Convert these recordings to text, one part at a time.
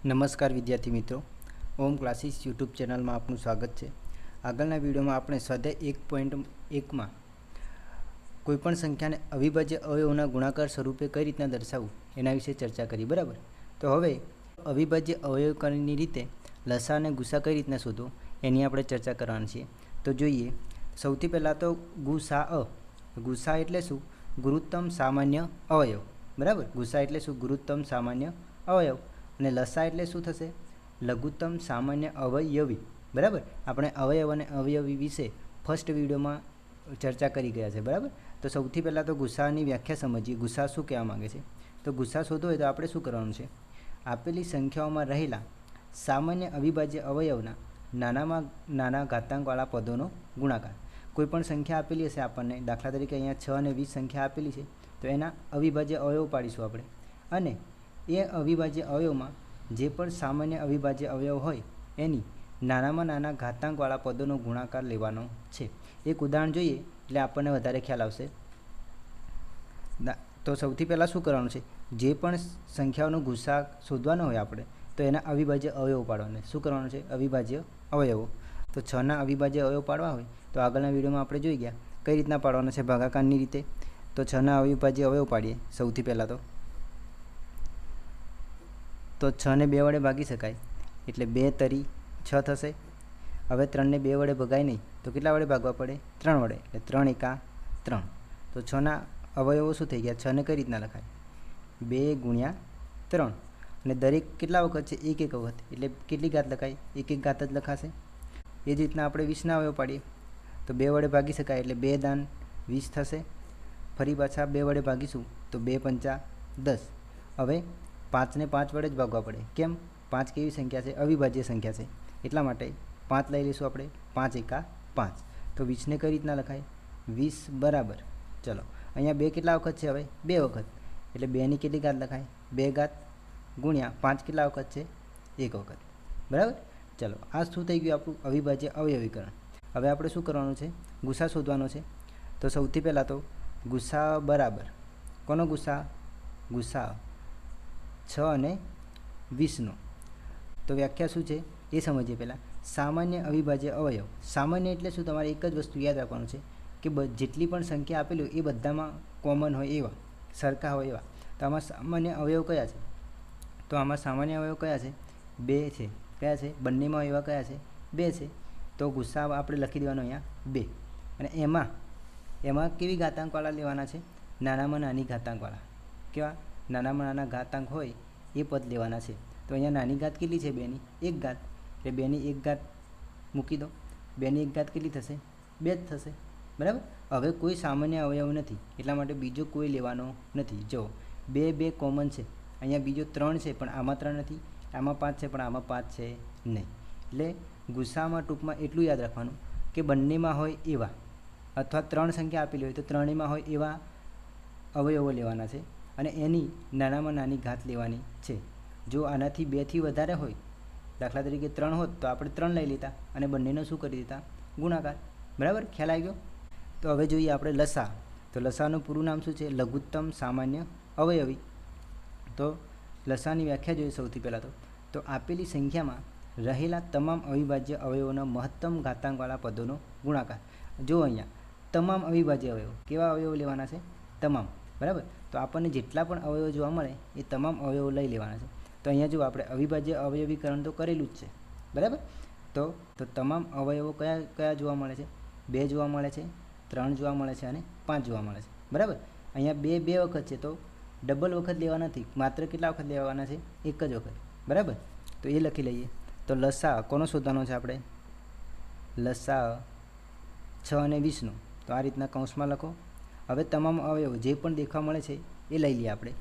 નમસ્કાર વિદ્યાર્થી મિત્રો, ઓમ ક્લાસીસ યુટ્યુબ ચેનલમાં આપનું સ્વાગત છે। આગળના વિડીયોમાં આપણે સ્વાધ્યાય 1.1માં કોઈપણ સંખ્યાને અવિભાજ્ય અવયવોના ગુણાકાર સ્વરૂપે કઈ રીતના દર્શાવવું એના વિશે ચર્ચા કરી, બરાબર। તો હવે અવિભાજ્ય અવયવીકરણની રીતે લસા અને ગુસા કઈ રીતના શોધવો એની આપણે ચર્ચા કરવાની છે। તો જોઈએ, સૌથી પહેલાં તો ગુસા એટલે શું? ગુરુત્તમ સામાન્ય અવયવ, બરાબર। ગુસા એટલે શું? ગુરુત્તમ સામાન્ય અવયવ। અને લસા એટલે શું થશે? લઘુત્તમ સામાન્ય અવયવી, બરાબર। આપણે અવયવ અને અવયવી વિશે ફર્સ્ટ વિડીયોમાં ચર્ચા કરી ગયા છે, બરાબર। તો સૌથી પહેલાં તો ગુસાની વ્યાખ્યા સમજીએ। ગુસા શું કહેવા માગે છે? તો ગુસા શોધવો હોય તો આપણે શું કરવાનું છે? આપેલી સંખ્યાઓમાં રહેલા સામાન્ય અવિભાજ્ય અવયવના નાનામાં નાના ઘાતાંકવાળા પદોનો ગુણાકાર। કોઈપણ સંખ્યા આપેલી હશે આપણને, દાખલા તરીકે અહીંયા 6 અને 20 સંખ્યા આપેલી છે, તો એના અવિભાજ્ય અવયવ પાડીશું આપણે, અને એ અવિભાજ્ય અવયવમાં જે પણ સામાન્ય અવિભાજ્ય અવયવ હોય એની નાનામાં નાના ઘાતાંકવાળા પદોનો ગુણાકાર લેવાનો છે। એક ઉદાહરણ જોઈએ એટલે આપણને વધારે ખ્યાલ આવશે। તો સૌથી પહેલાં શું કરવાનું છે? જે પણ સંખ્યાઓનો ગુસા શોધવાનો હોય આપણે, તો એના અવિભાજ્ય અવયવો પાડવાના। શું કરવાનું છે? અવિભાજ્ય અવયવો। તો 6ના અવિભાજ્ય અવયવ પાડવા હોય તો આગળના વિડીયોમાં આપણે જોઈ ગયા કઈ રીતના પાડવાના છે, ભાગાકારની રીતે। તો 6ના અવિભાજ્ય અવયવ પાડીએ। સૌથી પહેલાં તો 6 ને 2 વડે ભાગી શકાય એટલે 2 તરી 6 થશે। હવે 3 ને 2 વડે ભગાય નહીં તો કેટલા વડે ભાગવા પડે? 3 વડે, એટલે 3 એકા 3। તો 6ના અવયવો શું થઈ ગયા? 6ને કઈ રીતના લખાય? 2 ગુણ્યા 3, અને દરેક કેટલા વખત છે? એક એક વખત, એટલે કેટલી ઘાત લખાય? એક એક ઘાત જ લખાશે। એ જ રીતના આપણે 20ના અવયવ પાડીએ તો 2 વડે ભાગી શકાય એટલે 2 દાન 20 થશે। ફરી પાછા 2 વડે ભાગીશું તો 2 પંચા 10। હવે 5ને 5 વડે જ ભાગવા પડે, કેમ? 5 કેવી સંખ્યા છે? અવિભાજ્ય સંખ્યા છે, એટલા માટે 5 લઈ લઈશું આપણે। 5 એકા 5, તો 20ને કઈ રીતના લખાય? 20 બરાબર, ચલો અહીંયા 2 કેટલા વખત છે? હવે 2 વખત, એટલે 2ની કેટલી ઘાત લખાય? 2 ઘાત ગુણ્યા 5 કેટલા વખત છે? 1 વખત, બરાબર। ચલો, આ શું થઈ ગયું આપણું? અવિભાજ્ય અવયવીકરણ। હવે આપણે શું કરવાનું છે? ગુસા શોધવાનો છે। તો સૌથી પહેલાં તો ગુસા બરાબર કોનો ગુસા? ગુસા 6 અને 20નો। તો વ્યાખ્યા શું છે એ સમજીએ પહેલાં। સામાન્ય અવિભાજ્ય અવયવ, સામાન્ય એટલે શું? તમારે એક જ વસ્તુ યાદ રાખવાનું છે કે જેટલી પણ સંખ્યા આપેલી હોય એ બધામાં કોમન હોય એવા, સરખા હોય એવા। તો આમાં સામાન્ય અવયવ કયા છે? તો આમાં સામાન્ય અવયવ કયા છે? 2 છે। કયા છે? બંનેમાં એવા કયા છે? 2 છે। તો ગુસા આપણે લખી દેવાનો અહીંયા 2, અને એમાં કેવી ઘાતાંકવાળા લેવાના છે? નાનામાં નાની ઘાતાંકવાળા। કેવા? નાનામાં નાના ઘાતાંક હોય એ પદ લેવાના છે। તો અહીંયા નાની ઘાત કેટલી છે? 2ની 1 ઘાત, એટલે 2ની 1 ઘાત મૂકી દો। 2ની 1 ઘાત કેટલી થશે? 2 જ થશે, બરાબર। હવે કોઈ સામાન્ય અવયવ નથી એટલા માટે બીજો કોઈ લેવાનો નથી। જો 2 કોમન છે, અહીંયા બીજો 3 છે પણ આમાં 3 નથી, આમાં 5 છે પણ આમાં 5 છે નહીં। એટલે ગુસામાં ટૂંકમાં એટલું યાદ રાખવાનું કે બંનેમાં હોય એવા, અથવા 3 સંખ્યા આપેલી હોય તો ત્રણેયમાં હોય એવા અવયવો લેવાના છે, અને એની નાનામાં નાની ઘાત લેવાની છે। જો આનાથી 2થી વધારે હોય, દાખલા તરીકે 3 હોત તો આપણે 3 લઈ લેતા અને બંનેનો શું કરી દેતા? ગુણાકાર, બરાબર। ખ્યાલ આવી ગયો? તો હવે જોઈએ આપણે લસા। તો લસાનું પૂરું નામ શું છે? લઘુત્તમ સામાન્ય અવયવી। તો લસાની વ્યાખ્યા જોઈએ સૌથી પહેલાં તો આપેલી સંખ્યામાં રહેલા તમામ અવિભાજ્ય અવયવોના મહત્તમ ઘાતાંકવાળા પદોનો ગુણાકાર। જો અહીંયા તમામ અવિભાજ્ય અવયવો, કેવા અવયવો લેવાના છે? તમામ, બરાબર। તો આપણને જેટલા પણ અવયવો જોવા મળે એ તમામ અવયવો લઈ લેવાના છે। તો અહીંયા જો આપણે અવિભાજ્ય અવયવીકરણ તો કરેલું જ છે, બરાબર। તો તમામ અવયવો કયા કયા જોવા મળે છે? 2 જોવા મળે છે, 3 જોવા મળે છે, અને 5 જોવા મળે છે, બરાબર। અહીંયા 2 વખત છે તો ડબલ વખત લેવા નથી, માત્ર કેટલા વખત લેવાના છે? એક જ વખત, બરાબર। તો એ લખી લઈએ। તો લસા કોનો શોધવાનો છે આપણે? લસા 6 અને 20નો। તો આ રીતના કૌંસમાં લખો। હવે તમામ અવયવો જે પણ દેખવા મળે છે એ લઈ લઈએ આપણે।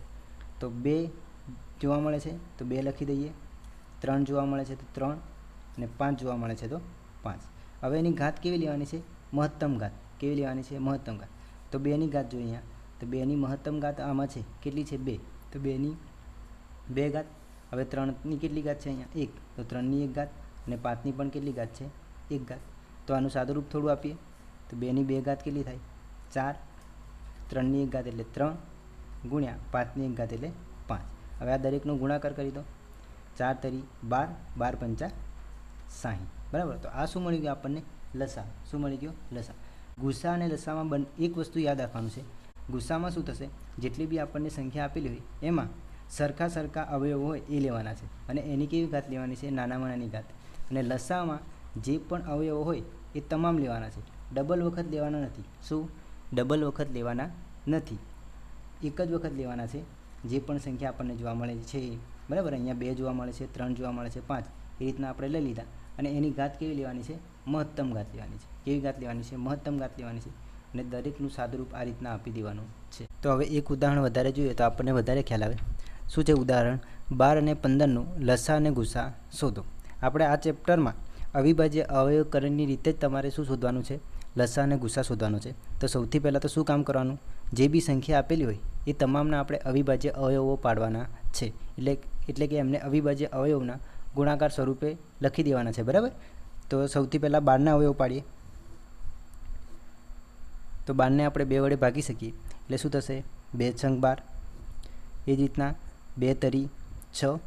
તો 2 જોવા મળે છે તો 2 લખી દઈએ, 3 જોવા મળે છે તો 3, અને 5 જોવા મળે છે તો 5। હવે એની ઘાત કેવી લેવાની છે? મહત્તમ ઘાત। કેવી લેવાની છે? મહત્તમ ઘાત। તો 2ની ઘાત જોઈએ અહીંયા, તો 2ની મહત્તમ ઘાત આમાં છે, કેટલી છે? 2, તો 2ની 2 ઘાત। હવે 3ની કેટલી ઘાત છે? અહીંયા 1, તો 3ની 1 ઘાત, અને 5ની પણ કેટલી ઘાત છે? 1 ઘાત। તો આનું સાદુરૂપ થોડું આપીએ તો 2ની 2 ઘાત કેટલી થાય? 4, 3ની 1 ઘાત એટલે 3 ગુણ્યા 5ની 1 ઘાત એટલે 5। હવે આ દરેકનો ગુણાકાર કરી દો। 4 તરી 12, 12 પંચા 60, બરાબર. તો આ શું મળી ગયું આપણને? લસા. શું મળી ગયો? લસા. ગુસ્સા અને લસામાં એક વસ્તુ યાદ રાખવાનું છે. ગુસ્સામાં શું થશે? જેટલી બી આપણને સંખ્યા આપેલી હોય એમાં સરખા અવયવો હોય એ લેવાના છે અને એની કેવી ઘાત લેવાની છે? નાનામાં નાની ઘાત. અને લસામાં જે પણ અવયવો હોય એ તમામ લેવાના છે, ડબલ વખત લેવાના નથી. શું? ડબલ વખત લેવાના નથી, એક જ વખત લેવાના છે. જે પણ સંખ્યા આપણને જોવા મળે છે, બરાબર. અહીંયા 2 જોવા મળે છે, 3 જોવા મળે છે, 5, એ રીતના આપણે લઈ લીધા અને એની ઘાત કેવી લેવાની છે? મહત્તમ ઘાત લેવાની છે. કેવી ઘાત લેવાની છે? મહત્તમ ઘાત લેવાની છે. અને દરેકનું સાદુરૂપ આ રીતના આપી દેવાનું છે. તો હવે એક ઉદાહરણ વધારે જોઈએ તો આપણને વધારે ખ્યાલ આવે. શું છે ઉદાહરણ? 12 અને 15નું લસા અને ગુસા શોધો. આપણે આ ચેપ્ટરમાં અવિભાજ્ય અવયવકરણની રીતે જ તમારે શું શોધવાનું છે? લસા અને ગુસા શોધવાનો છે. તો સૌથી પહેલાં તો શું કામ કરવાનું? જે બી સંખ્યા આપેલી હોય એ તમામના આપણે અવિભાજ્ય અવયવો પાડવાના છે. એટલે કે એમને અવિભાજ્ય અવયવના ગુણાકાર સ્વરૂપે લખી દેવાના છે, બરાબર. તો સૌથી પહેલાં 12ના અવયવ પાડીએ. તો 12ને આપણે 2 વડે ભાગી શકીએ એટલે શું થશે? 2 છંગ 12. એ જ રીતના 2 તરી 6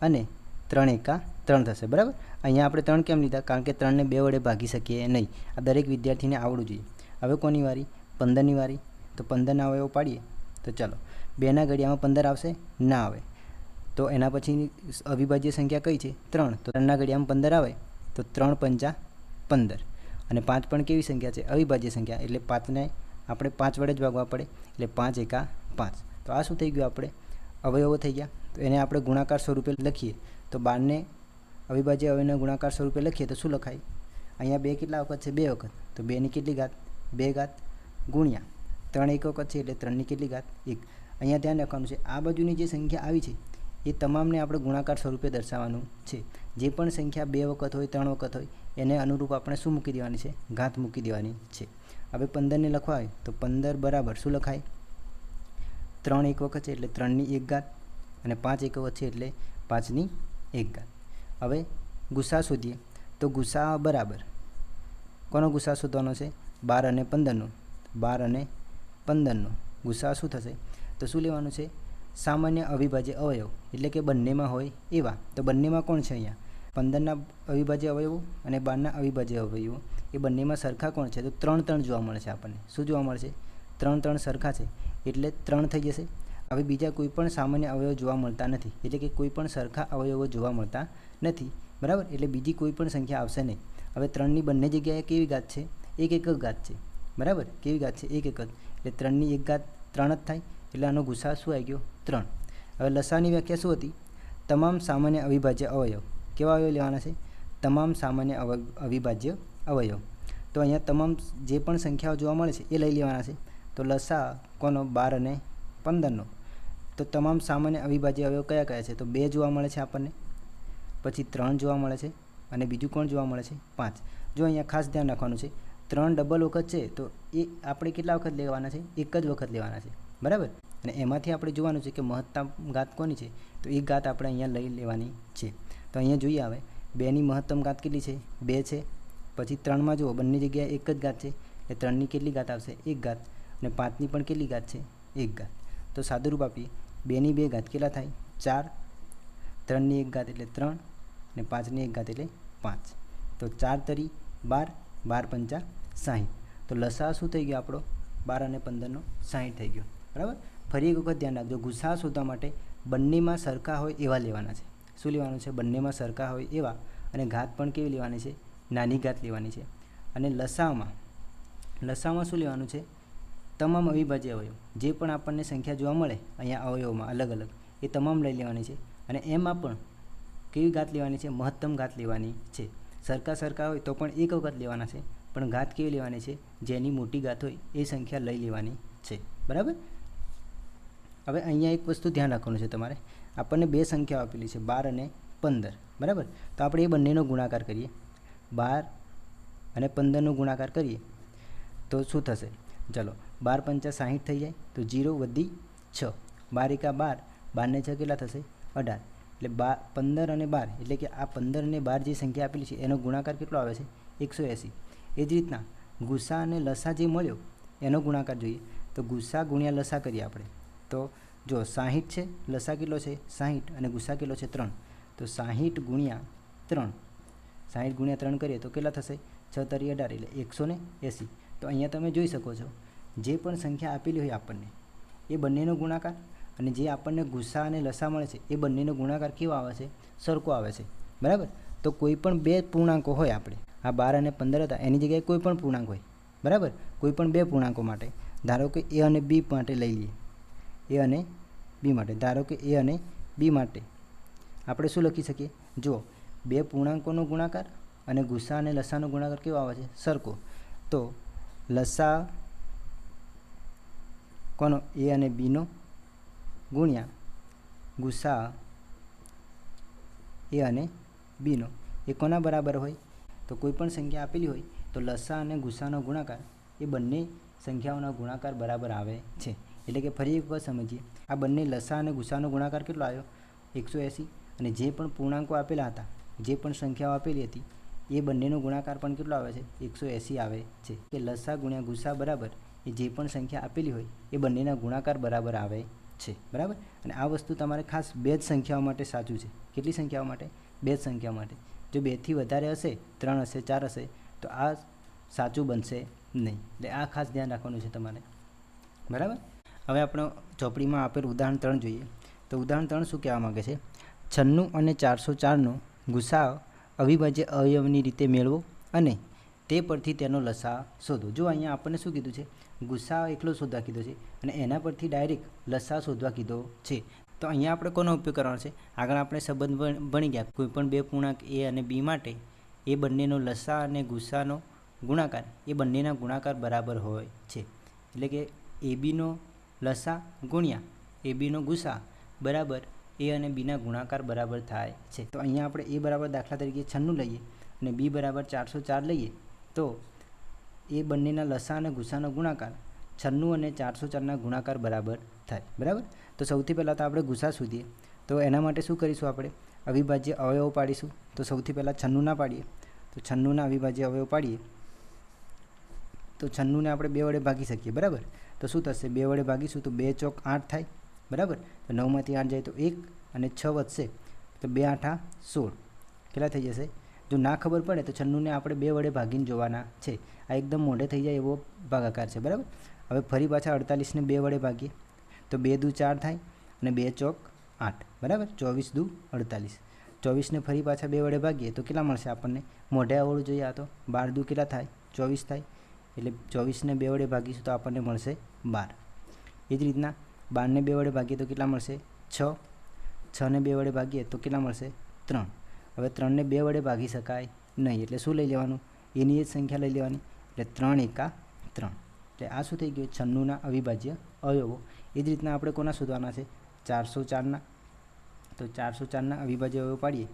અને 3 એકા 3 થશે, બરાબર. અહીંયા આપણે 3 કેમ લીધા? કારણ કે 3ને 2 વડે ભાગી શકીએ નહીં. આ દરેક વિદ્યાર્થીને આવડવું જોઈએ. હવે કોની વારી? 15ની વારી. તો 15ના અવયવ પાડીએ તો ચાલો 2ના ઘડિયામાં 15 આવશે? ના આવે. તો એના પછી અવિભાજ્ય સંખ્યા કઈ છે? 3. તો 3ના ઘડિયામાં 15 આવે તો 3 પંચા 15. અને 5 પણ કેવી સંખ્યા છે? અવિભાજ્ય સંખ્યા. એટલે 5ને આપણે 5 વડે જ ભાગવા પડે એટલે 5 એકા 5. તો આ શું થઈ ગયું? આપણે અવયવો થઈ ગયા. તો એને આપણે ગુણાકાર સ્વરૂપે લખીએ તો 12ને અવિભાજ્ય અવયવના ગુણાકાર સ્વરૂપે લખીએ તો શું લખાય? અહીંયા 2 કેટલા વખત છે? 2 વખત. તો 2ની કેટલી ઘાત? 2 ઘાત ગુણ્યા 3 એક વખત છે એટલે 3ની કેટલી ઘાત? 1. અહીંયા ધ્યાન રાખવાનું છે, આ બાજુની જે સંખ્યા આવી છે એ તમામને આપણે ગુણાકાર સ્વરૂપે દર્શાવવાનું છે. જે પણ સંખ્યા 2 વખત હોય, 3 વખત હોય એને અનુરૂપ આપણે શું મૂકી દેવાની છે? ઘાત મૂકી દેવાની છે. હવે 15ને લખવા હોય તો 15 બરાબર શું લખાય? 3 એક વખત છે એટલે 3ની 1 ઘાત અને 5 એક વખત છે એટલે 5ની 1 ઘાત. હવે ગુસા શોધીએ તો ગુસા બરાબર કોનો ગુસા શોધવાનો છે? 12 અને 15નો. 12 અને 15નો ગુસા શું થશે? તો શું લેવાનું છે? સામાન્ય અવિભાજ્ય અવયવ, એટલે કે બંનેમાં હોય એવા. તો બંનેમાં કોણ છે? અહીંયા 15ના અવિભાજ્ય અવયવો અને 12ના અવિભાજ્ય અવયવો એ બંનેમાં સરખા કોણ છે? તો 3 3 જોવા મળે છે આપણને. શું જોવા મળશે? 3 3 સરખા છે એટલે 3 થઈ જશે. હવે બીજા કોઈ પણ સામાન્ય અવયવ જોવા મળતા નથી, એટલે કે કોઈ પણ સરખા અવયવો જોવા મળતા નથી, બરાબર. એટલે બીજી કોઈ પણ સંખ્યા આવશે નહીં. હવે 3ની બંને જગ્યાએ કેવી ઘાત છે? એક જ ઘાત છે, બરાબર. કેવી ઘાત છે? એક જ. એટલે 3ની 1 ઘાત 3 જ થાય. એટલે આનો ગુસા શું આવી ગયો? 3. હવે લસાની વ્યાખ્યા શું હતી? તમામ સામાન્ય અવિભાજ્ય અવયવ. કેવા અવયવ લેવાના છે? તમામ સામાન્ય અવિભાજ્ય અવયવ. તો અહીંયા તમામ જે પણ સંખ્યાઓ જોવા મળે છે એ લઈ લેવાના છે. તો લસા કોનો? 12 અને 15નો. તો તમામ સામાન્ય અવિભાજ્ય અવયવ કયા કયા છે? તો 2 જોવા મળે છે આપણને, પછી 3 જોવા મળે છે અને બીજું કોણ જોવા મળે છે? 5. જો અહીંયા ખાસ ધ્યાન રાખવાનું છે, 3 ડબલ વખત છે તો એ આપણે કેટલા વખત લેવાના છે? એક જ વખત લેવાના છે, બરાબર. અને એમાંથી આપણે જોવાનું છે કે મહત્તમ ઘાત કોની છે? તો એ ઘાત આપણે અહીંયા લઈ લેવાની છે. તો અહીંયા જોઈએ આવે 2ની મહત્તમ ઘાત કેટલી છે? 2 છે. પછી 3માં જુઓ બંને જગ્યાએ એક જ ઘાત છે એટલે 3ની કેટલી ઘાત આવશે? 1 ઘાત. અને 5ની પણ કેટલી ઘાત છે? 1 ઘાત. તો સાદુરૂપ આપીએ 2ની 2 ઘાત કેટલા થાય? 4. 3ની 1 ઘાત એટલે 3 અને 5ની 1 ઘાત એટલે 5. તો 4 તરી 12, 12 પંચા 60. તો લસા શું થઈ ગયો આપણો? 12 અને 15નો 60 થઈ ગયો, બરાબર. ફરી એક વખત ધ્યાન રાખજો, ગુસા શોધવા માટે બંનેમાં સરખા હોય એવા લેવાના છે. શું લેવાનું છે? બંનેમાં સરખા હોય એવા. અને ઘાત પણ કેવી લેવાની છે? નાની ઘાત લેવાની છે. અને લસામાં શું લેવાનું છે? તમામ અવિભાજ્ય અવયવ જે પણ આપણને સંખ્યા જોવા મળે અહીંયા અવયવમાં અલગ અલગ એ તમામ લઈ લેવાની છે. અને એમાં પણ કેવી ઘાત લેવાની છે? મહત્તમ ઘાત લેવાની છે. સરખા હોય તો પણ એક વખત લેવાના છે, પણ ઘાત કેવી લેવાની છે? જેની મોટી ઘાત હોય એ સંખ્યા લઈ લેવાની છે, બરાબર. હવે અહીંયા એક વસ્તુ ધ્યાન રાખવાનું છે તમારે, આપણને 2 સંખ્યાઓ આપેલી છે 12 અને 15, બરાબર. તો આપણે એ બંનેનો ગુણાકાર કરીએ. 12 અને 15નો ગુણાકાર કરીએ તો શું થશે? ચલો 12 પંચા 60 થઈ જાય તો 0 વધી 6. 12 એકા 12, 12 ને 6 કેટલા થશે? 18. એટલે 15 અને 12 એટલે કે આ 15 અને 12 જે સંખ્યા આપેલી છે એનો ગુણાકાર કેટલો આવે છે? 180. એ જ રીતના ગુસા અને લસા જે મળ્યો એનો ગુણાકાર જોઈએ તો ગુસા ગુણ્યા લસા કરીએ આપણે. તો જો 60 છે, લસા કેટલો છે? 60 અને ગુસા કેટલો છે? 3. તો 60 ગુણ્યા 3, 60 ગુણ્યા 3 કરીએ તો કેટલા થશે? 6 તરી 18 એટલે 180. તો અહીંયા તમે જોઈ શકો છો જે પણ સંખ્યા આપેલી હોય આપણને એ બંનેનો ગુણાકાર અને જે આપણને ગુસા અને લસા મળે છે એ બંનેનો ગુણાકાર કેવો આવે છે? સરખો આવે છે, બરાબર. તો કોઈ પણ બે પૂર્ણાંકો હોય, આપણે આ 12 અને 15 હતા એની જગ્યાએ કોઈ પણ પૂર્ણાંક હોય, બરાબર. કોઈ પણ બે પૂર્ણાંકો માટે ધારો કે એ અને બી માટે લઈ લઈએ, એ અને બી માટે ધારો કે એ અને બી માટે આપણે શું લખી શકીએ? જો બે પૂર્ણાંકોનો ગુણાકાર અને ગુસા અને લસાનો ગુણાકાર કેવો આવે છે? સરખો. તો લસા કોનો? એ અને બીનો ગુણ્યા ગુસા એ અને બીનો એ કોના બરાબર હોય? તો કોઈ પણ સંખ્યા આપેલી હોય તો લસા અને ગુસાનો ગુણાકાર એ બંને સંખ્યાઓના ગુણાકાર બરાબર આવે છે. એટલે કે ફરી એક વખત સમજીએ, આ બંને લસા અને ગુસાનો ગુણાકાર કેટલો આવ્યો? 180. અને જે પણ પૂર્ણાંકો આપેલા હતા, જે પણ સંખ્યાઓ આપેલી હતી એ બંનેનો ગુણાકાર પણ કેટલો આવે છે? 180 આવે છે. કે લસા ગુણ્યા ગુસા બરાબર એ જે પણ સંખ્યા આપેલી હોય એ બંનેના ગુણાકાર બરાબર આવે છે, બરાબર. અને આ વસ્તુ તમારે ખાસ બે જ સંખ્યાઓ માટે સાચું છે. કેટલી સંખ્યાઓ માટે? બે જ સંખ્યાઓ માટે. જો બેથી વધારે હશે, 3 હશે, 4 હશે, તો આ સાચું બનશે નહીં. એટલે આ ખાસ ધ્યાન રાખવાનું છે તમારે, બરાબર. હવે આપણે ચોપડીમાં આપેલ ઉદાહરણ 3 જોઈએ. તો ઉદાહરણ 3 શું કહેવા માગે છે? 96 અને 404નો ગુસા અવિભાજ્ય અવયવની રીતે મેળવો અને તે પરથી તેનો લસા શોધો. જો અહીંયા આપણને શું કીધું છે? ગુસા એકલો શોધવા કીધો છે અને એના પરથી ડાયરેક્ટ લસા શોધવા કીધો છે. તો અહીંયા આપણે કોનો ઉપયોગ કરવાનો છે? આગળ આપણે સંબંધ ભણી ગયા, કોઈપણ બે પૂર્ણાંક એ અને બી માટે એ બંનેનો લસા અને ગુસાનો ગુણાકાર એ બંનેના ગુણાકાર બરાબર હોય છે. એટલે કે એ બીનો લસા ગુણ્યા એ બીનો ગુસા બરાબર એ અને બીના ગુણાકાર બરાબર થાય છે. તો અહીંયા આપણે એ બરાબર દાખલા તરીકે 96 લઈએ અને બી બરાબર 404 લઈએ તો એ બંનેના લસા અને ગુસાનો ગુણાકાર 96 અને 404ના ગુણાકાર બરાબર થાય, બરાબર. તો સૌથી પહેલાં તો આપણે ગુસા શોધીએ. તો એના માટે શું કરીશું? આપણે અવિભાજ્ય અવયવો પાડીશું. તો સૌથી પહેલાં 96 ના પાડીએ. તો 96ના અવિભાજ્ય અવયવ પાડીએ તો 96ને આપણે 2 વડે ભાગી શકીએ, બરાબર. તો શું થશે? 2 વડે ભાગીશું તો 2 ચોક 8 થાય, બરાબર. તો 9માંથી 8 જાય તો 1 અને 6 વધશે તો 2 8 16 કેટલા થઈ જશે? જો ના ખબર પડે તો 96ને આપણે 2 વડે ભાગીને જોવાના છે. આ એકદમ મોઢે થઈ જાય એવો ભાગાકાર છે, બરાબર. હવે ફરી પાછા 48ને 2 વડે ભાગીએ તો 2 દુ 4 થાય અને 2 ચોક 8, બરાબર. 24 દુ 48. 24ને ફરી પાછા 2 વડે ભાગીએ તો કેટલા મળશે આપણને? મોઢે આવડવું જોઈએ. આ તો 12 દુ કેટલા થાય? 24 થાય. એટલે 24ને 2 વડે ભાગીશું તો આપણને મળશે 12. એ જ રીતના 12ને 2 વડે ભાગીએ તો કેટલા મળશે? 6. 6ને 2 વડે ભાગીએ તો કેટલા મળશે? 3. હવે 3ને 2 વડે ભાગી શકાય નહીં એટલે શું લઈ લેવાનું? એની એ જ સંખ્યા લઈ લેવાની. એટલે 3 એકા 3. એટલે આ શું થઈ ગયું? 96ના અવિભાજ્ય અવયવો. એ જ રીતના આપણે કોના શોધવાના છે? 404ના. તો 404ના અવિભાજ્ય અવયવ પાડીએ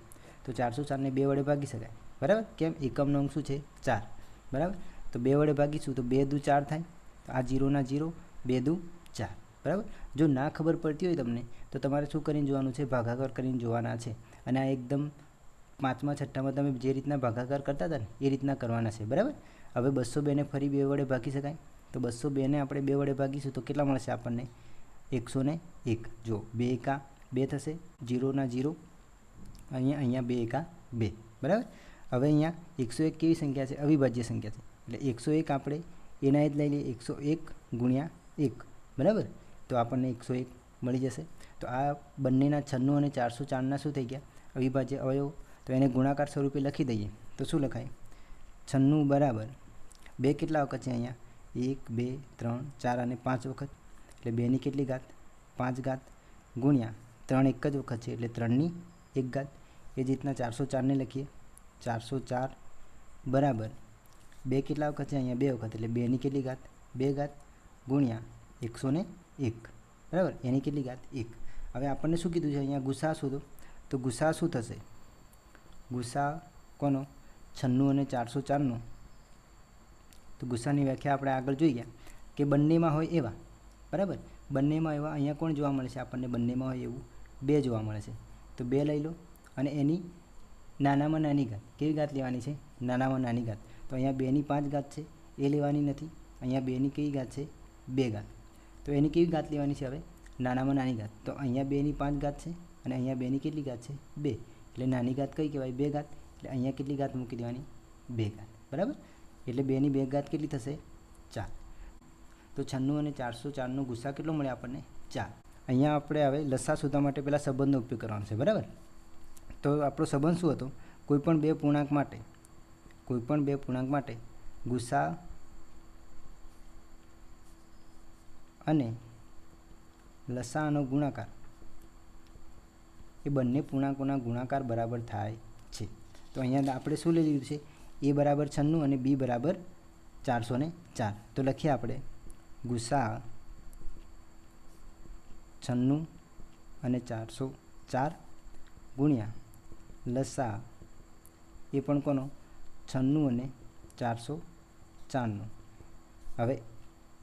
તો 404ને 2 વડે ભાગી શકાય, બરાબર. કેમ? એકમનો અંક શું છે? 4, બરાબર. તો 2 વડે ભાગીશું તો 2 દુ 4 થાય. તો આ 0 ના 0, 2 દુ 4, બરાબર. જો ના ખબર પડતી હોય તમને તો તમારે શું કરીને જોવાનું છે? ભાગાકાર કરીને જોવાના છે. અને આ એકદમ 5મા 6ઠ્ઠામાં તમે જે રીતના ભાગાકાર કરતા હતા ને એ રીતના કરવાના છે, બરાબર. હવે 202ને ફરી 2 વડે ભાગી શકાય. તો 202ને આપણે 2 વડે ભાગીશું તો કેટલા મળશે આપણને? 101. જો 2 એકા 2 થશે, 0 ના 0, અહીંયા 2 એકા 2, બરાબર. હવે અહીંયા 101 કેવી સંખ્યા છે? અવિભાજ્ય સંખ્યા છે. એટલે 101 આપણે એના જ લઈ લઈએ. 101 ગુણ્યા 1, બરાબર. તો આપણને 101 મળી જશે. તો આ બંનેના 96 અને 404ના શું થઈ ગયા? અવિભાજ્ય અવયવ. તો એને ગુણાકાર સ્વરૂપે લખી દઈએ તો શું લખાય? 96 બરાબર 2 કેટલા વખત છે અહીંયા? 1 2 3 4 અને 5 વખત. એટલે 2ની કેટલી ઘાત? 5 ઘાત ગુણ્યા 3 એક જ વખત છે એટલે 3ની 1 ઘાત. એ જ રીતના 404ને લખીએ. 404 બરાબર 2 કેટલા વખત છે અહીંયા? 2 વખત એટલે 2ની કેટલી ઘાત? 2 ઘાત ગુણ્યા 101, બરાબર. એની કેટલી ઘાત? 1. હવે આપણને શું કીધું છે અહીંયા? ગુસા શોધો. તો ગુસા શું થશે? ગુસા કોનો? 96 અને 404નો. તો ગુસાની વ્યાખ્યા આપણે આગળ જોઈ ગયા કે બંનેમાં હોય એવા, બરાબર. બંનેમાં એવા અહીંયા કોણ જોવા મળે છે આપણને? બંનેમાં હોય એવું 2 જોવા મળે છે. તો 2 લઈ લો અને એની નાનામાં નાની ઘાત. કેવી ઘાત લેવાની છે? નાનામાં નાની ઘાત. તો અહીંયા 2ની 5 ઘાત છે એ લેવાની નથી. અહીંયા 2ની કેવી ઘાત છે? 2 ઘાત. તો એની કેવી ઘાત લેવાની છે? હવે નાનામાં નાની ઘાત. તો અહીંયા 2ની 5 ઘાત છે અને અહીંયા 2ની કેટલી ઘાત છે? 2. એટલે નાની ઘાત કઈ કહેવાય? 2 ઘાત. એટલે અહીંયા કેટલી ઘાત મૂકી દેવાની? 2 ઘાત. બરાબર. એટલે 2 ની 2 ઘાત કેટલી થશે? 4. તો 96 અને 404નો ગુસ્સા કેટલો મળે આપણને? 4. અહીંયા આપણે હવે લસા શોધવા માટે પહેલાં સંબંધનો ઉપયોગ કરવાનો છે. બરાબર. તો આપણો સંબંધ શું હતો? કોઈપણ બે પૂર્ણાંક માટે ગુસ્સા અને લસાઅનો ગુણાકાર એ બંને પૂર્ણાંકોના ગુણાકાર બરાબર થાય છે. તો અહીંયા આપણે શું લઈ લીધું છે? a બરાબર 96 અને b બરાબર 404. તો લખીએ આપણે ગુસ્સા 96 અને 404 ગુણ્યા લસા એ પણ કોનો? 96 અને 404નો. હવે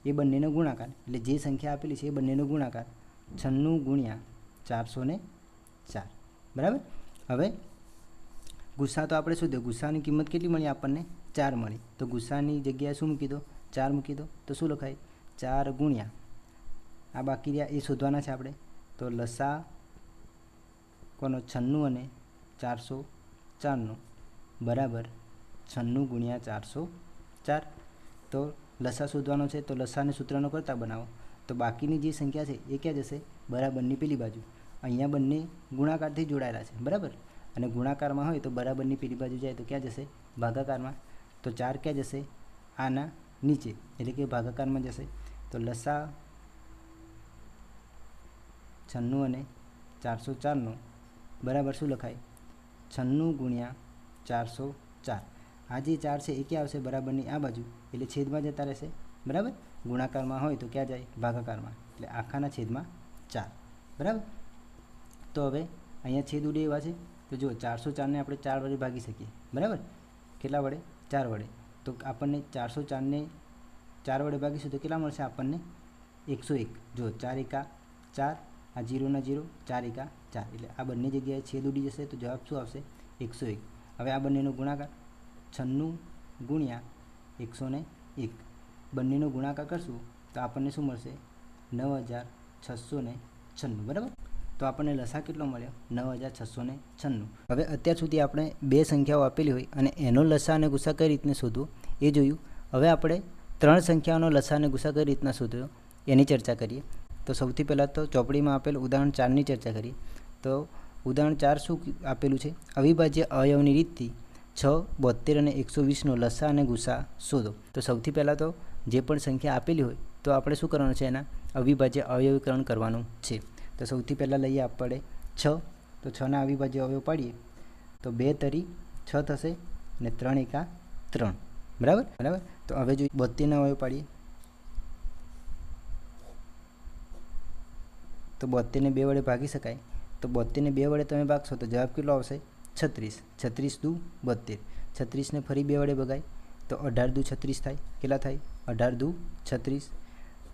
એ બંનેનો ગુણાકાર, એટલે જે સંખ્યા આપેલી છે એ બંનેનો ગુણાકાર 96 ગુણ્યા 404. બરાબર. હવે ગુસ્સા તો આપણે શું થયું? ગુસ્સાની કિંમત કેટલી મળી આપણને? 4 મળી. તો ગુસ્સાની જગ્યાએ શું મૂકી દો? 4 મૂકી દો. તો શું લખાય? 4 ગુણ્યા આ બાકી રહ્યા એ શોધવાના છે આપણે. તો લસા કોનો? 96 અને 404નો બરાબર 96 ગુણ્યા 404. તો લસા શોધવાનો છે, તો લસાને સૂત્રનો કરતા બનાવો. તો બાકીની જે સંખ્યા છે એ ક્યાં જશે? બરાબરની પેલી બાજુ. અહીંયા બંને ગુણાકારથી જોડાયેલા છે. બરાબર. અને ગુણાકારમાં હોય તો બરાબરની પેલી બાજુ જાય તો ક્યાં જશે? ભાગાકારમાં. તો 4 ક્યાં જશે? આના નીચે, એટલે કે ભાગાકારમાં જશે. તો લસા 96 અને 404નો બરાબર શું લખાય? 96 ગુણ્યા 404. આ જે 4 છે એ ક્યાં આવશે? બરાબરની આ બાજુ, એટલે છેદમાં જતા રહેશે. બરાબર. ગુણાકારમાં હોય તો ક્યાં જાય? ભાગાકારમાં. એટલે આખાના છેદમાં 4. બરાબર. તો હવે અહીંયા છેદ ઉડે એવા છે. તો જો 404ને આપણે 4 વડે ભાગી શકીએ. બરાબર. કેટલા વડે? 4 વડે. તો આપણને 404ને 4 વડે ભાગીશું તો કેટલા મળશે આપણને? 101. જો 4 એકા 4, આ 0 ના 0, 4 એકા 4. એટલે આ બંને જગ્યાએ છેદ ઉડી જશે. તો જવાબ શું આવશે? 101. હવે આ બંનેનો ગુણાકાર 96 ગુણ્યા 101. બંનેનો ગુણાકાર કરશું તો આપણને શું મળશે? 9696. બરાબર. તો આપણને લસા કેટલો મળ્યો? 9696. હવે અત્યાર સુધી આપણે બે સંખ્યાઓ આપેલી હોય અને એનો લસા અને ગુસ્સા કઈ રીતને શોધવો એ જોયું. હવે આપણે 3 સંખ્યાઓનો લસા અને ગુસ્સા કઈ રીતના શોધવો એની ચર્ચા કરીએ. તો સૌથી પહેલાં તો ચોપડીમાં આપેલ ઉદાહરણ 4ની ચર્ચા કરીએ. તો ઉદાહરણ 4 શું આપેલું છે? અવિભાજ્ય અવયવની રીતથી 6, 72 અને 120નો લસા અને ગુસ્સા શોધો. તો સૌથી પહેલાં તો જે પણ સંખ્યા આપેલી હોય તો આપણે શું કરવાનું છે? એના અવિભાજ્ય અવયવીકરણ કરવાનું છે. તો સૌથી પહેલાં લઈએ આપણે 6. તો 6ના અવિભાજ્ય અવયવ પાડીએ તો 2 તરી 6 થશે અને 3 એકા 3. બરાબર. તો હવે જો 72ના અવયવ પાડીએ તો 72ને 2 વડે ભાગી શકાય. તો 72ને 2 વડે તમે ભાગશો તો જવાબ કેટલો આવશે? 36. 36 દુ 72. 36ને ફરી 2 વડે ભગાય તો 18 દુ 36 થાય. કેટલા થાય? 18 દુ 36.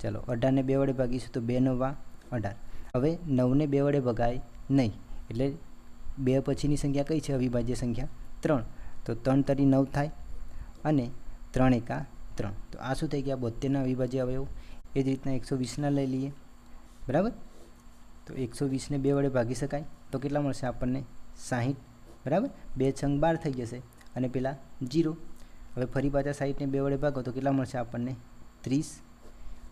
ચાલો 18ને 2 વડે ભાગીશું તો 2 9 18. હવે 9ને 2 વડે ભગાય નહીં, એટલે 2 પછીની સંખ્યા કઈ છે? અવિભાજ્ય સંખ્યા 3. તો 3 તરી 9 થાય અને 3 એકા 3. તો આ શું થઈ ગયા? 72ના અવિભાજ્ય અવયવ. એ જ રીતના 120ના લઈ લઈએ. બરાબર. તો 120ને 2 વડે ભાગી શકાય તો કેટલા મળશે આપણને? 60. બરાબર. 2 છંગ 12 થઈ જશે અને પેલા 0. હવે ફરી પાછા 60ને 2 વડે ભાગો તો કેટલા મળશે આપણને? 30.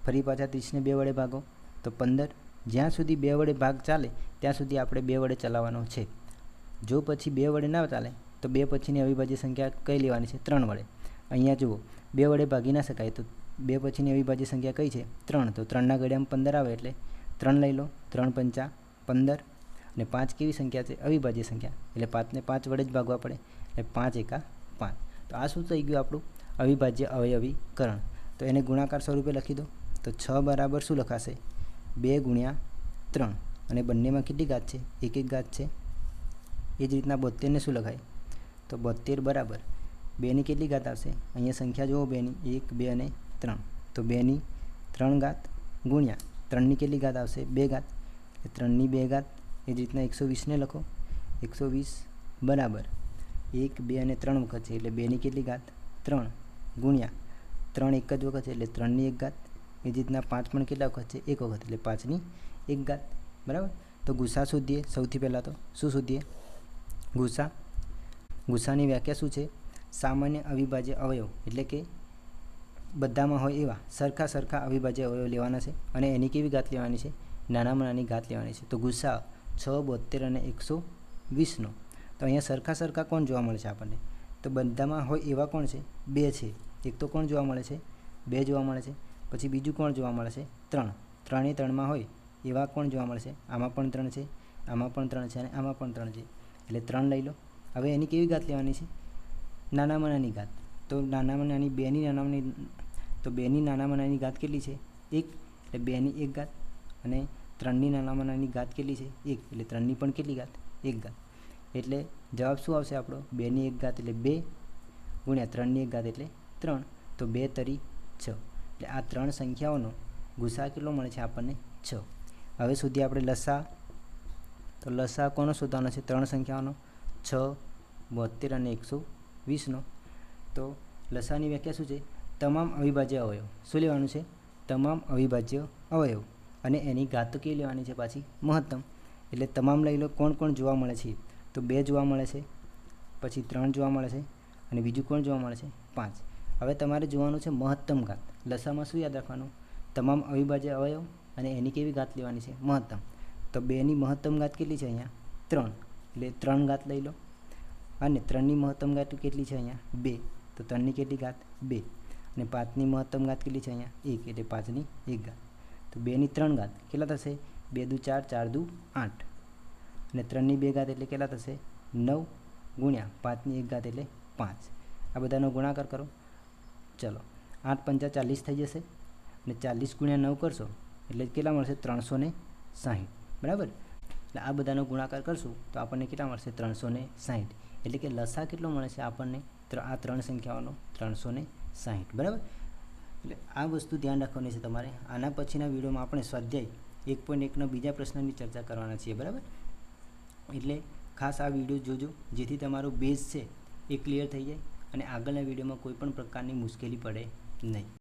ફરી પાછા 30ને 2 વડે ભાગો તો 15. જ્યાં સુધી 2 વડે ભાગ ચાલે ત્યાં સુધી આપણે 2 વડે ચલાવવાનો છે. જો પછી 2 વડે ના ચાલે તો 2 પછીની અવિભાજ્ય સંખ્યા કઈ લેવાની છે? 3 વડે. અહીંયા જુઓ 2 વડે ભાગી ના શકાય તો 2 પછીની અવિભાજ્ય સંખ્યા કઈ છે? 3. તો 3ના ઘડિયામાં 15 આવે એટલે 3 લઈ લો. 3 પંચા 15 અને 5 કેવી સંખ્યા છે? અવિભાજ્ય સંખ્યા, એટલે 5ને 5 વડે જ ભાગવા પડે. એટલે 5 એકા 5. તો આ શું થઈ ગયું આપણું? અવિભાજ્ય અવયવીકરણ. તો એને ગુણાકાર સ્વરૂપે લખી દો. તો 6 બરાબર શું લખાશે? 2 ગુણ્યા 3. અને બંનેમાં કેટલી ઘાત છે? 1 ઘાત છે. એ જ રીતના 72ને શું લખાય? તો 72 બરાબર 2ની કેટલી ઘાત આવશે? અહીંયા સંખ્યા જુઓ 2ની, 1 2 અને 3. તો 2ની 3 ઘાત ગુણ્યા 3ની કેટલી ઘાત આવશે? 2 ઘાત. એટલે 3ની 2 ઘાત. એ જ રીતના 120ને લખો. 120 બરાબર 1 2 અને 3 વખત છે એટલે 2ની કેટલી ઘાત? 3 ગુણ્યા 3 એક જ વખત છે એટલે 3ની 1 ઘાત. એ જ રીતના 5 પણ કેટલા વખત છે? 1 વખત એટલે 5ની 1 ઘાત. બરાબર. તો ગુસ્સા શોધીએ. સૌથી પહેલાં તો શું શોધીએ? ગુસાની વ્યાખ્યા શું છે? સામાન્ય અવિભાજ્ય અવયવ એટલે કે બધામાં હોય એવા સરખા અવિભાજ્ય અવયવ લેવાના છે અને એની કેવી ઘાત લેવાની છે? નાનામાં નાની ઘાત લેવાની છે. તો ગુસા 6, 72 અને 120નો. તો અહીંયા સરખા કોણ જોવા મળે છે આપણને? તો બધામાં હોય એવા કોણ છે? 2 છે. એક તો કોણ જોવા મળે છે? 2 જોવા મળે છે. પછી બીજું કોણ જોવા મળે છે? 3. 3 એ 3માં હોય એવા કોણ જોવા મળે છે? આમાં પણ 3 છે, આમાં પણ 3 છે અને આમાં પણ 3 છે. એટલે 3 લઈ લો. હવે એની કેવી ઘાત લેવાની છે? નાનામાં નાની ઘાત. તો નાનામાં નાની 2ની નાનામાં નાની ઘાત કેટલી છે? 1. એટલે 2ની 1 ઘાત. અને 3ની નાનામાં નાની ઘાત કેટલી છે? 1. એટલે 3ની પણ કેટલી ઘાત? 1 ઘાત. એટલે જવાબ શું આવશે આપણો? 2ની 1 ઘાત એટલે 2 ગુણ્યા 3ની 1 ઘાત એટલે 3. તો 2 તરી 6. એટલે આ 3 સંખ્યાઓનો ગુસા કેટલો મળે છે આપણને? 6. હવે સુધી આપણે લસા. તો લસા કોનો શોધવાનો છે? 3 સંખ્યાઓનો 6, 72 અને 120નો. તો લસાની વ્યાખ્યા શું છે? તમામ અવિભાજ્ય અવયવ. શું લેવાનું છે? તમામ અવિભાજ્ય અવયવ. અને એની ઘાત તો કેવી લેવાની છે પાછી? મહત્તમ. એટલે તમામ લઈ લો. કોણ જોવા મળે છે? તો 2 જોવા મળે છે, પછી 3 જોવા મળે છે અને બીજું કોણ જોવા મળે છે? 5. હવે તમારે જોવાનું છે મહત્તમ ઘાત. લસામાં શું યાદ રાખવાનું? તમામ અવિભાજ્ય અવયવ અને એની કેવી ઘાત લેવાની છે? મહત્તમ. તો 2ની મહત્તમ ઘાત કેટલી છે અહીંયા? 3. એટલે 3 ઘાત લઈ લો. અને 3ની મહત્તમ ઘાત કેટલી છે અહીંયા? 2. તો 3ની કેટલી ઘાત? 2. અને 5ની મહત્તમ ઘાત કેટલી છે અહીંયા? 1. એટલે 5ની 1 ઘાત. તો 2ની 3 ઘાત કેટલા થશે? 2 દુ 4, 4 દુ 8. અને 3ની 2 ઘાત એટલે કેટલા થશે? 9 ગુણ્યા 5ની 1 ઘાત એટલે 5. આ બધાનો ગુણાકાર કરો. ચલો, 8 પંચા 40 થઈ જશે. અને 40 ગુણ્યા 9 કરશો એટલે કેટલા મળશે? 360. બરાબર. એટલે આ બધાનો ગુણાકાર કરશું તો આપણને કેટલા મળશે? 360. એટલે કે લસા કેટલો મળે છે આપણને? આ 3 સંખ્યાઓનો 360. બરાબર. એટલે આ વસ્તુ ધ્યાન રાખવાની છે તમારે. આના પછીના વિડીયોમાં આપણે સ્વાધ્યાય 1.1ના બીજા પ્રશ્નની ચર્ચા કરવાના છીએ. બરાબર. એટલે ખાસ આ વિડીયો જોજો જેથી તમારો બેઝ છે એ ક્લિયર થઈ જાય અને આગળના વિડીયોમાં કોઈ પણ પ્રકારની મુશ્કેલી પડે નહીં.